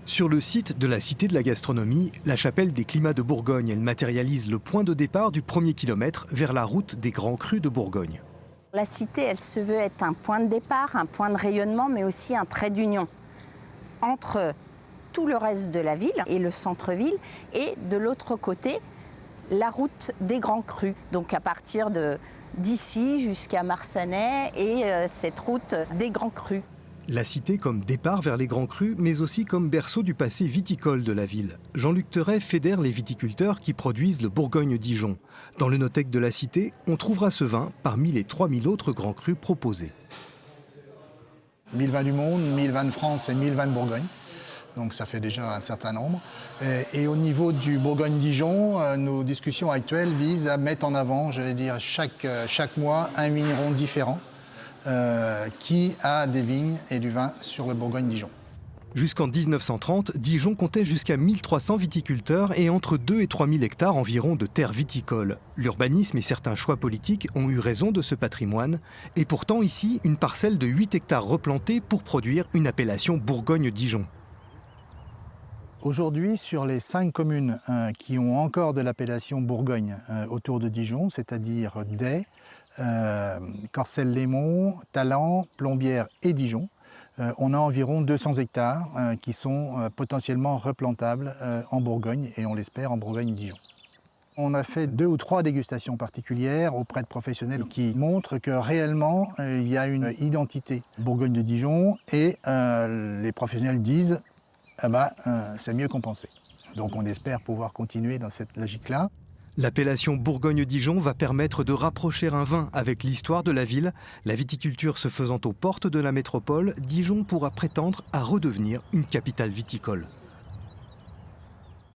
Sur le site de la Cité de la Gastronomie, la chapelle des climats de Bourgogne, elle matérialise le point de départ du premier kilomètre vers la route des grands crus de Bourgogne. La cité, elle se veut être un point de départ, un point de rayonnement, mais aussi un trait d'union entre tout le reste de la ville et le centre-ville, et de l'autre côté, la route des grands crus. Donc à partir d'ici jusqu'à Marsanais et cette route des grands crus. La cité comme départ vers les grands crus, mais aussi comme berceau du passé viticole de la ville. Jean-Luc Teret fédère les viticulteurs qui produisent le Bourgogne-Dijon. Dans le Notec de la cité, on trouvera ce vin parmi les 3000 autres grands crus proposés. 1000 vins du monde, 1000 vins de France et 1000 vins de Bourgogne. Donc ça fait déjà un certain nombre. Et au niveau du Bourgogne-Dijon, nos discussions actuelles visent à mettre en avant, j'allais dire, chaque mois, un vigneron différent qui a des vignes et du vin sur le Bourgogne-Dijon. Jusqu'en 1930, Dijon comptait jusqu'à 1300 viticulteurs et entre 2 et 3000 hectares environ de terres viticoles. L'urbanisme et certains choix politiques ont eu raison de ce patrimoine. Et pourtant ici, une parcelle de 8 hectares replantée pour produire une appellation Bourgogne-Dijon. Aujourd'hui, sur les 5 communes qui ont encore de l'appellation Bourgogne autour de Dijon, c'est-à-dire Day, Corcelles-les-Monts, Talent, Plombières et Dijon, on a environ 200 hectares qui sont potentiellement replantables en Bourgogne et on l'espère en Bourgogne-Dijon. On a fait 2 ou 3 dégustations particulières auprès de professionnels qui montrent que réellement il y a une identité Bourgogne de Dijon et les professionnels disent c'est mieux qu'on pensait. Donc on espère pouvoir continuer dans cette logique-là. L'appellation Bourgogne-Dijon va permettre de rapprocher un vin avec l'histoire de la ville. La viticulture se faisant aux portes de la métropole, Dijon pourra prétendre à redevenir une capitale viticole.